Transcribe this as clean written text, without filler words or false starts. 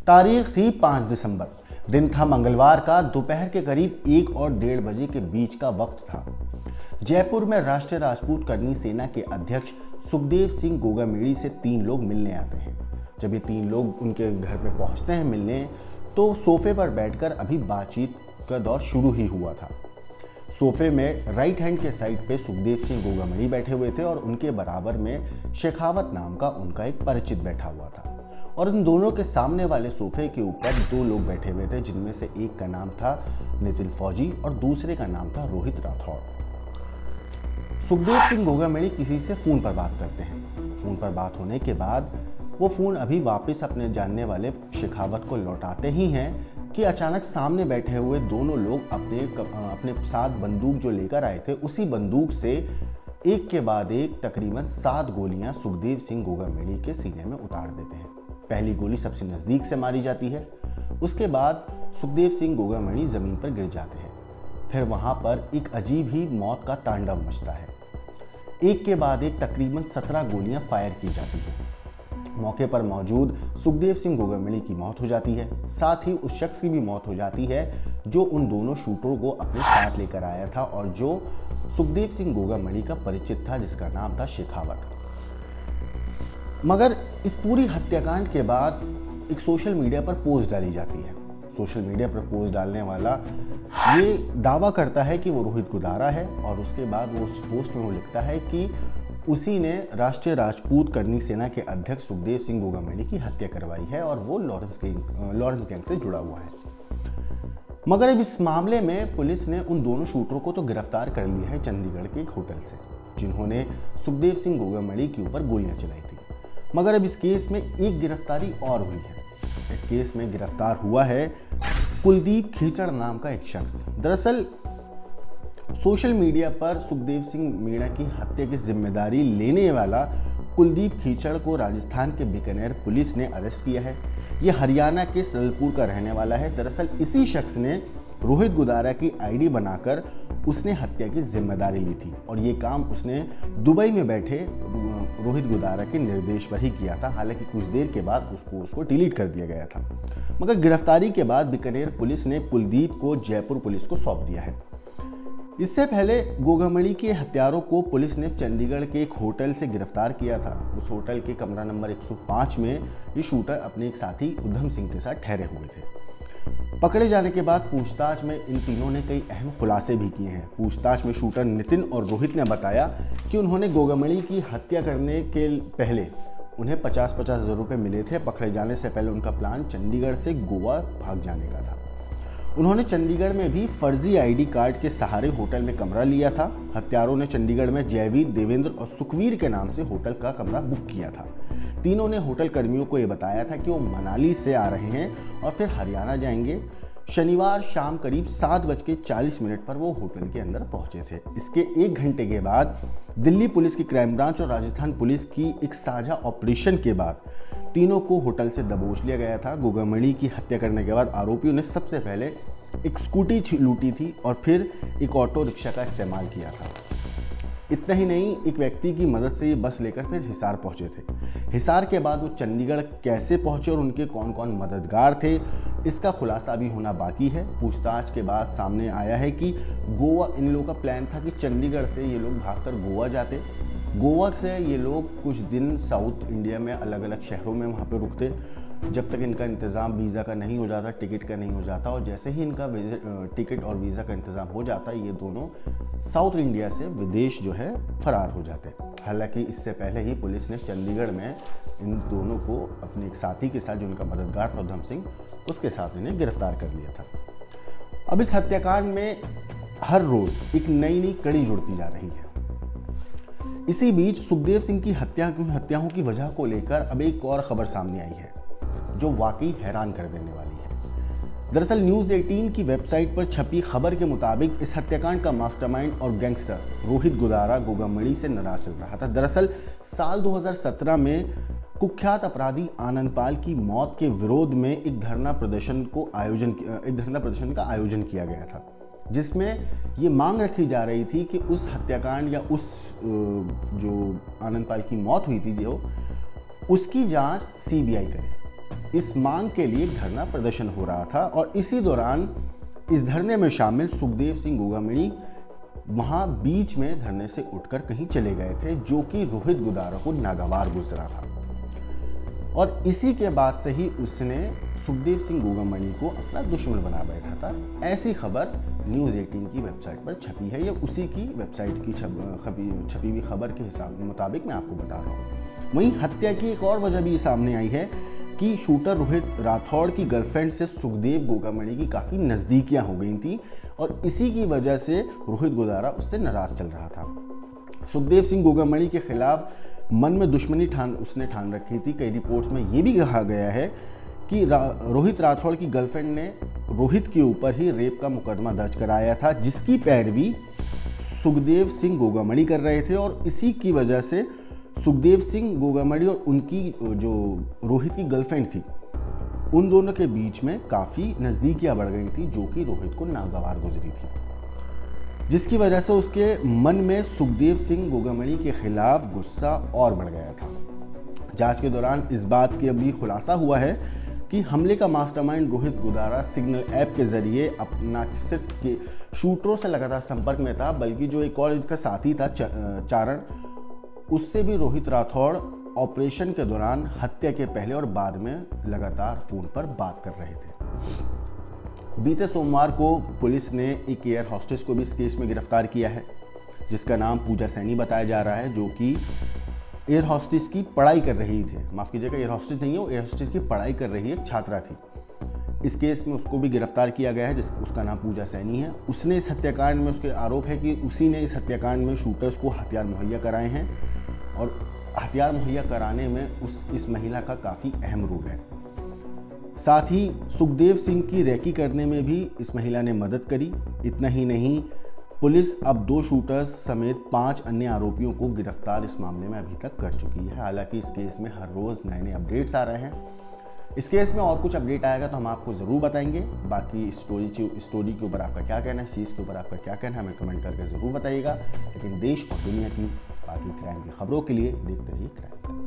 तारीख थी 5 दिसंबर। दिन था मंगलवार का। दोपहर के करीब 1 और 1:30 बजे के बीच का वक्त था। जयपुर में राष्ट्रीय राजपूत करनी सेना के अध्यक्ष सुखदेव सिंह गोगामेड़ी से 3 लोग मिलने आते हैं। जब ये 3 लोग उनके घर पे पहुंचते हैं मिलने, तो सोफे पर बैठकर अभी बातचीत का दौर शुरू ही हुआ था। सोफे में राइट हैंड के साइड पे सुखदेव सिंह गोगामेड़ी बैठे हुए थे और उनके बराबर में शेखावत नाम का उनका एक परिचित बैठा हुआ था। और इन दोनों के सामने वाले सोफे के ऊपर 2 लोग बैठे हुए थे, जिनमें से एक का नाम था नितिन फौजी और दूसरे का नाम था रोहित राठौड़। सुखदेव सिंह गोगामेड़ी किसी से फोन पर बात करते हैं। फोन पर बात होने के बाद वो फोन अभी वापस अपने जानने वाले शेखावत को लौटाते ही हैं कि अचानक सामने बैठे हुए दोनों लोग अपने साथ बंदूक जो लेकर आए थे, उसी बंदूक से एक के बाद एक तकरीबन 7 गोलियां सुखदेव सिंह गोगामेड़ी के सीने में उतार देते हैं। पहली गोली सबसे नजदीक से मारी जाती है। उसके बाद सुखदेव सिंह गोगामेड़ी जमीन पर गिर जाते हैं। फिर वहां पर एक अजीब ही मौत का तांडव मचता है। एक के बाद एक तकरीबन 17 गोलियां फायर की जाती हैं। मौके पर मौजूद सुखदेव सिंह गोगामेड़ी की मौत हो जाती है। साथ ही उस शख्स की भी मौत हो जाती है जो उन दोनों शूटरों को अपने साथ लेकर आया था और जो सुखदेव सिंह गोगामेड़ी का परिचित था, जिसका नाम था शेखावत। मगर इस पूरी हत्याकांड के बाद एक सोशल मीडिया पर पोस्ट डाली जाती है। सोशल मीडिया पर पोस्ट डालने वाला ये दावा करता है कि वो रोहित गुदारा है और उसके बाद वो उस पोस्ट में वो लिखता है कि उसी ने राष्ट्रीय राजपूत करनी सेना के अध्यक्ष सुखदेव सिंह गोगामेड़ी की हत्या करवाई है और वो लॉरेंस गैंग से जुड़ा हुआ है। मगर अब इस मामले में पुलिस ने उन दोनों शूटरों को तो गिरफ्तार कर लिया है चंडीगढ़ के एक होटल से, जिन्होंने सुखदेव सिंह गोगामेड़ी के ऊपर गोलियां चलाई थी। मगर अब इस केस में एक गिरफ्तारी और हुई है। इस केस में गिरफ्तार हुआ है कुलदीप खीचड़ नाम का एक शख्स। दरअसल सोशल मीडिया पर सुखदेव सिंह मीणा की हत्या की जिम्मेदारी लेने वाला कुलदीप खीचड़ को राजस्थान के बीकानेर पुलिस ने अरेस्ट किया है। यह हरियाणा के सदलपुर का रहने वाला है। दरअसल इसी शख्स ने रोहित गुदारा की आईडी बनाकर उसने हत्या की जिम्मेदारी ली थी और ये काम उसने दुबई में बैठे रोहित गुदारा के निर्देश पर ही किया था। हालांकि कुछ देर के बाद उस पोस्ट को डिलीट कर दिया गया था। मगर गिरफ्तारी के बाद बीकानेर पुलिस ने कुलदीप को जयपुर पुलिस को सौंप दिया है। इससे पहले गोगामेड़ी के हत्यारों को पुलिस ने चंडीगढ़ के एक होटल से गिरफ्तार किया था। उस होटल के कमरा नंबर 105 में ये शूटर अपने एक साथी उधम सिंह के साथ ठहरे हुए थे। पकड़े जाने के बाद पूछताछ में इन तीनों ने कई अहम खुलासे भी किए हैं। पूछताछ में शूटर नितिन और रोहित ने बताया कि उन्होंने गोगामेड़ी की हत्या करने के पहले उन्हें 50-50 हज़ार रुपये मिले थे। पकड़े जाने से पहले उनका प्लान चंडीगढ़ से गोवा भाग जाने का था। उन्होंने चंडीगढ़ में भी फर्जी आईडी कार्ड के सहारे होटल में कमरा लिया था। हत्यारों ने चंडीगढ़ में जयवीर, देवेंद्र और सुखवीर के नाम से होटल का कमरा बुक किया था। तीनों ने होटल कर्मियों को यह बताया था कि वो मनाली से आ रहे हैं और फिर हरियाणा जाएंगे। शनिवार शाम करीब 7:40 पर वो होटल के अंदर पहुंचे थे। इसके 1 घंटे के बाद दिल्ली पुलिस की क्राइम ब्रांच और राजस्थान पुलिस की एक साझा ऑपरेशन के बाद तीनों को होटल से दबोच लिया गया था। गोगामेड़ी की हत्या करने के बाद आरोपियों ने सबसे पहले एक स्कूटी लूटी थी और फिर एक ऑटो रिक्शा का इस्तेमाल किया था। इतना ही नहीं, एक व्यक्ति की मदद से ये बस लेकर फिर हिसार पहुंचे थे। हिसार के बाद वो चंडीगढ़ कैसे पहुंचे और उनके कौन कौन मददगार थे, इसका खुलासा अभी होना बाकी है। पूछताछ के बाद सामने आया है कि गोवा, इन लोगों का प्लान था कि चंडीगढ़ से ये लोग भागकर गोवा जाते। गोवा से ये लोग कुछ दिन साउथ इंडिया में अलग अलग शहरों में वहाँ पे रुकते जब तक इनका इंतज़ाम वीज़ा का नहीं हो जाता, टिकट का नहीं हो जाता। और जैसे ही इनका टिकट और वीज़ा का इंतज़ाम हो जाता, ये दोनों साउथ इंडिया से विदेश जो है फरार हो जाते। हालांकि इससे पहले ही पुलिस ने चंडीगढ़ में इन दोनों को अपने एक साथी के साथ, जो उनका मददगार था उधम सिंह, उसके साथ इन्हें गिरफ्तार कर लिया था। अब इस हत्याकांड में हर रोज़ एक नई नई कड़ी जुड़ती जा रही है। इसी बीच सुखदेव सिंह की हत्याओं की वजह को लेकर अब एक और खबर सामने आई है जो वाकई हैरान कर देने वाली है। दरअसल न्यूज़ 18 की वेबसाइट पर छपी खबर के मुताबिक इस हत्याकांड का मास्टरमाइंड और गैंगस्टर रोहित गुदारा गोगामेड़ी से नाराज चल रहा था। दरअसल साल 2017 में कुख्यात अपराधी आनंद पाल की मौत के विरोध में एक धरना प्रदर्शन का आयोजन किया गया था, जिसमें ये मांग रखी जा रही थी कि उस हत्याकांड या उस जो आनंद पाल की मौत हुई थी, जो उसकी जांच सीबीआई करे। इस मांग के लिए धरना प्रदर्शन हो रहा था और इसी दौरान इस धरने में शामिल सुखदेव सिंह गोगामणि वहां बीच में धरने से उठकर कहीं चले गए थे, जो कि रोहित गुदारा को नागवार गुजरा था। और इसी के बाद से ही उसने सुखदेव सिंह गोगामणि को अपना दुश्मन बना बैठा था। ऐसी खबर न्यूज़ 18 की वेबसाइट पर छपी है। ये उसी की वेबसाइट की छपी हुई खबर के हिसाब मुताबिक मैं आपको बता रहा हूँ। वहीं हत्या की एक और वजह भी सामने आई है कि शूटर रोहित राठौड़ की गर्लफ्रेंड से सुखदेव गोगामणि की काफ़ी नज़दीकियाँ हो गई थी और इसी की वजह से रोहित गुदारा उससे नाराज़ चल रहा था। सुखदेव सिंह गोगामणि के खिलाफ मन में दुश्मनी उसने ठान रखी थी। कई रिपोर्ट्स में ये भी कहा गया है कि रोहित राठौड़ की गर्लफ्रेंड ने रोहित के ऊपर ही रेप का मुकदमा दर्ज कराया था, जिसकी पैरवी सुखदेव सिंह गोगामणि कर रहे थे और इसी की वजह से सुखदेव सिंह गोगामणि और उनकी जो रोहित की गर्लफ्रेंड थी, उन दोनों के बीच में काफ़ी नज़दीकियाँ बढ़ गई थी, जो कि रोहित को नागवार गुजरी थी, जिसकी वजह से उसके मन में सुखदेव सिंह गोगामणि के खिलाफ गुस्सा और बढ़ गया था। जांच के दौरान इस बात की अभी खुलासा हुआ है कि हमले का mastermind Rohit Gudara signal app के जरिए अपना सिर्फ के शूटरों से लगातार संपर्क में था, बल्कि जो एक और इसका साथी था चारण, उससे भी रोहित राठौड़ ऑपरेशन के दौरान हत्या के पहले और बाद में लगातार फ़ोन पर बात कर रहे थे। बीते सोमवार को पुलिस ने एक एयर हॉस्टेस को भी इस केस में गिरफ्तार किया है, जिसका नाम पूजा सैनी बताया जा रहा है, जो कि एयर हॉस्टेस की पढ़ाई कर रही थी। माफ़ कीजिएगा, एयर हॉस्टेस नहीं है, वो एयर हॉस्टेस की पढ़ाई कर रही एक छात्रा थी। इस केस में उसको भी गिरफ्तार किया गया है, उसका नाम पूजा सैनी है। उसने इस हत्याकांड में, उसके आरोप है कि उसी ने इस हत्याकांड में शूटर्स को हथियार मुहैया कराए हैं और हथियार मुहैया कराने में इस महिला का काफ़ी अहम रोल है। साथ ही सुखदेव सिंह की रेकी करने में भी इस महिला ने मदद करी। इतना ही नहीं, पुलिस अब 2 शूटर्स समेत 5 अन्य आरोपियों को गिरफ्तार इस मामले में अभी तक कर चुकी है। हालांकि इस केस में हर रोज़ नए नए अपडेट्स आ रहे हैं। इस केस में और कुछ अपडेट आएगा तो हम आपको ज़रूर बताएंगे। बाकी स्टोरी के ऊपर आपका क्या कहना है, इस चीज़ के ऊपर आपका क्या कहना है, हमें कमेंट करके ज़रूर बताइएगा। लेकिन देश और दुनिया की बाकी क्राइम की खबरों के लिए देखते रहिए क्राइम।